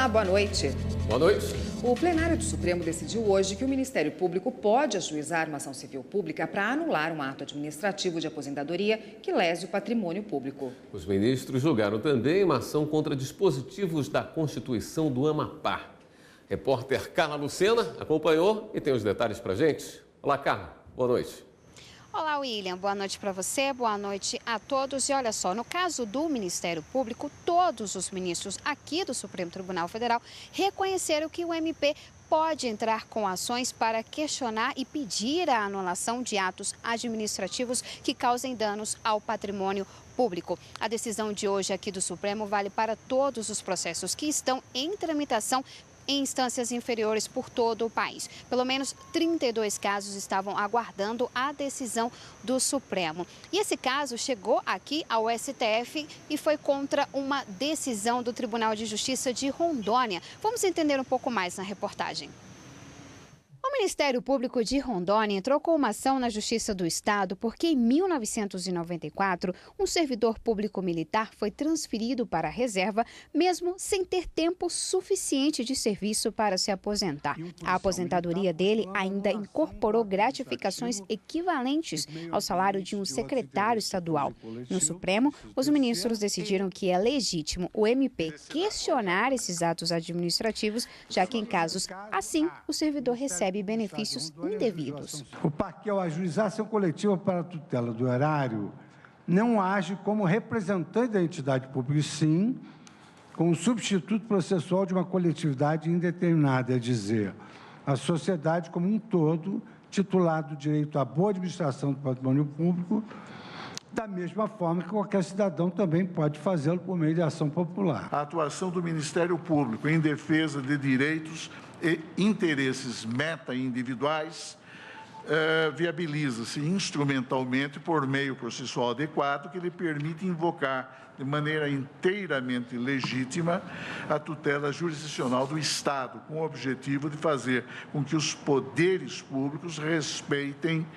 Olá, boa noite. Boa noite. O plenário do Supremo decidiu hoje que o Ministério Público pode ajuizar uma ação civil pública para anular um ato administrativo de aposentadoria que lese o patrimônio público. Os ministros julgaram também uma ação contra dispositivos da Constituição do Amapá. Repórter Carla Lucena acompanhou e tem os detalhes para a gente. Olá, Carla. Boa noite. Olá, William. Boa noite para você, boa noite a todos. E olha só, no caso do Ministério Público, todos os ministros aqui do Supremo Tribunal Federal reconheceram que o MP pode entrar com ações para questionar e pedir a anulação de atos administrativos que causem danos ao patrimônio público. A decisão de hoje aqui do Supremo vale para todos os processos que estão em tramitação em instâncias inferiores por todo o país. Pelo menos 32 casos estavam aguardando a decisão do Supremo. E esse caso chegou aqui ao STF e foi contra uma decisão do Tribunal de Justiça de Rondônia. Vamos entender um pouco mais na reportagem. O Ministério Público de Rondônia entrou com uma ação na Justiça do Estado porque, em 1994, um servidor público militar foi transferido para a reserva, mesmo sem ter tempo suficiente de serviço para se aposentar. A aposentadoria dele ainda incorporou gratificações equivalentes ao salário de um secretário estadual. No Supremo, os ministros decidiram que é legítimo o MP questionar esses atos administrativos, já que, em casos assim, o servidor recebe benefícios indevidos. O PAC, ao ajuizar ação coletiva para a tutela do erário, não age como representante da entidade pública, e sim como substituto processual de uma coletividade indeterminada, é dizer, a sociedade como um todo, titular do direito à boa administração do patrimônio público, da mesma forma que qualquer cidadão também pode fazê-lo por meio de ação popular. A atuação do Ministério Público em defesa de direitos e interesses meta-individuais viabiliza-se instrumentalmente por meio processual adequado que lhe permite invocar de maneira inteiramente legítima a tutela jurisdicional do Estado, com o objetivo de fazer com que os poderes públicos respeitem,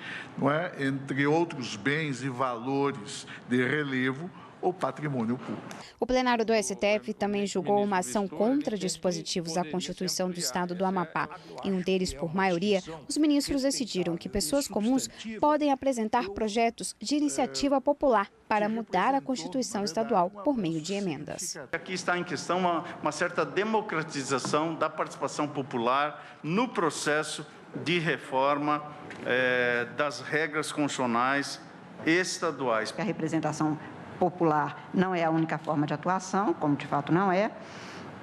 entre outros bens e valores de relevo, o patrimônio público. O plenário do STF também julgou uma ação contra dispositivos da Constituição do Estado do Amapá. Em um deles, por maioria, os ministros decidiram que pessoas comuns podem apresentar projetos de iniciativa popular para mudar a Constituição estadual por meio de emendas. Aqui está em questão uma certa democratização da participação popular no processo de reforma das regras constitucionais estaduais. A representação popular não é a única forma de atuação, como de fato não é,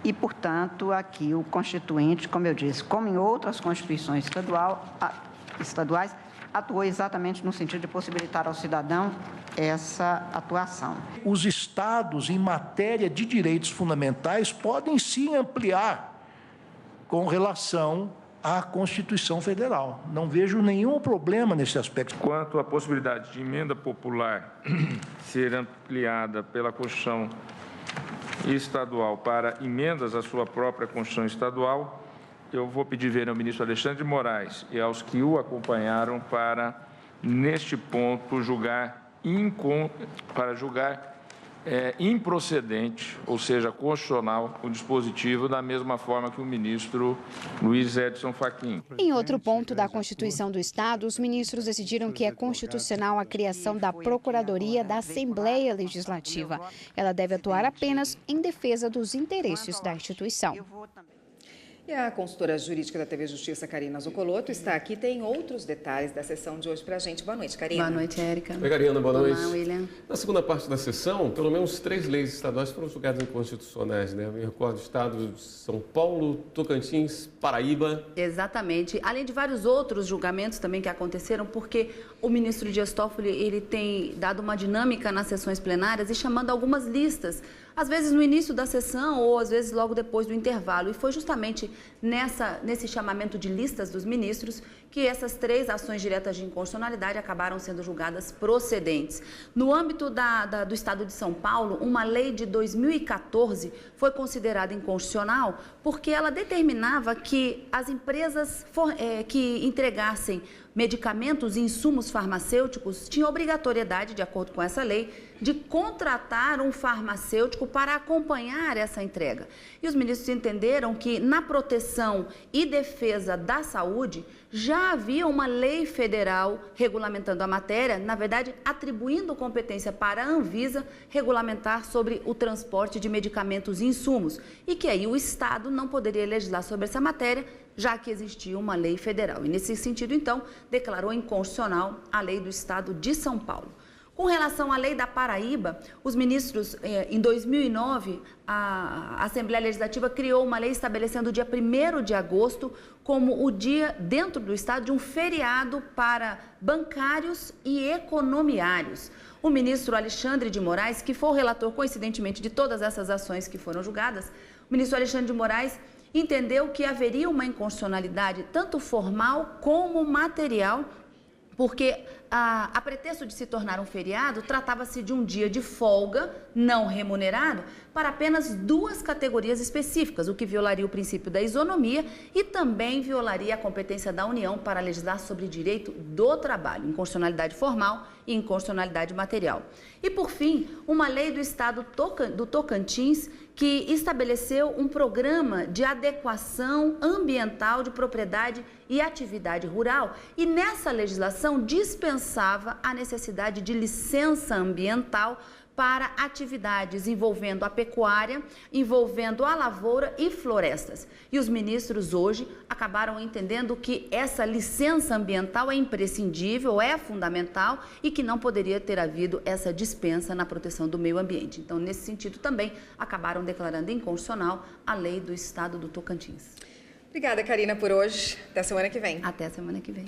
e, portanto, aqui o Constituinte, como eu disse, como em outras constituições estaduais, atuou exatamente no sentido de possibilitar ao cidadão essa atuação. Os estados, em matéria de direitos fundamentais, podem sim ampliar com relação à Constituição Federal. Não vejo nenhum problema nesse aspecto. Quanto à possibilidade de emenda popular ser ampliada pela Constituição estadual para emendas à sua própria Constituição estadual, eu vou pedir ver ao ministro Alexandre de Moraes e aos que o acompanharam para, neste ponto, julgar improcedente, ou seja, constitucional, o dispositivo da mesma forma que o ministro Luiz Edson Fachin. Em outro ponto da Constituição do Estado, os ministros decidiram que é constitucional a criação da Procuradoria da Assembleia Legislativa. Ela deve atuar apenas em defesa dos interesses da instituição. E a consultora jurídica da TV Justiça, Karina Zucolotto, está aqui. Tem outros detalhes da sessão de hoje para a gente. Boa noite, Karina. Boa noite, Érica. Oi, Karina, boa noite. Olá, William. Na segunda parte da sessão, pelo menos 3 leis estaduais foram julgadas inconstitucionais, né? Eu me recordo do estado de São Paulo, Tocantins, Paraíba. Exatamente. Além de vários outros julgamentos também que aconteceram, porque o ministro Dias Toffoli, ele tem dado uma dinâmica nas sessões plenárias e chamando algumas listas, às vezes no início da sessão ou às vezes logo depois do intervalo. E foi justamente nesse chamamento de listas dos ministros que essas 3 ações diretas de inconstitucionalidade acabaram sendo julgadas procedentes. No âmbito do Estado de São Paulo, uma lei de 2014 foi considerada inconstitucional porque ela determinava que as empresas que entregassem medicamentos e insumos farmacêuticos tinha obrigatoriedade, de acordo com essa lei, de contratar um farmacêutico para acompanhar essa entrega. E os ministros entenderam que na proteção e defesa da saúde já havia uma lei federal regulamentando a matéria, na verdade, atribuindo competência para a Anvisa regulamentar sobre o transporte de medicamentos e insumos, e que aí o Estado não poderia legislar sobre essa matéria, já que existia uma lei federal. E nesse sentido, então, declarou inconstitucional a lei do Estado de São Paulo. Com relação à lei da Paraíba, os ministros, em 2009, a Assembleia Legislativa criou uma lei estabelecendo o dia 1º de agosto como o dia, dentro do Estado, de um feriado para bancários e economiários. O ministro Alexandre de Moraes, que foi o relator, coincidentemente, de todas essas ações que foram julgadas, o ministro Alexandre de Moraes entendeu que haveria uma inconstitucionalidade tanto formal como material, porque a pretexto de se tornar um feriado, tratava-se de um dia de folga não remunerado para apenas 2 categorias específicas, o que violaria o princípio da isonomia e também violaria a competência da União para legislar sobre direito do trabalho, inconstitucionalidade formal e inconstitucionalidade material. E, por fim, uma lei do Estado do Tocantins que estabeleceu um programa de adequação ambiental de propriedade e atividade rural e nessa legislação dispensava a necessidade de licença ambiental para atividades envolvendo a pecuária, envolvendo a lavoura e florestas. E os ministros hoje acabaram entendendo que essa licença ambiental é imprescindível, é fundamental e que não poderia ter havido essa dispensa na proteção do meio ambiente. Então, nesse sentido também, acabaram declarando inconstitucional a lei do Estado do Tocantins. Obrigada, Karina, por hoje. Até semana que vem. Até semana que vem.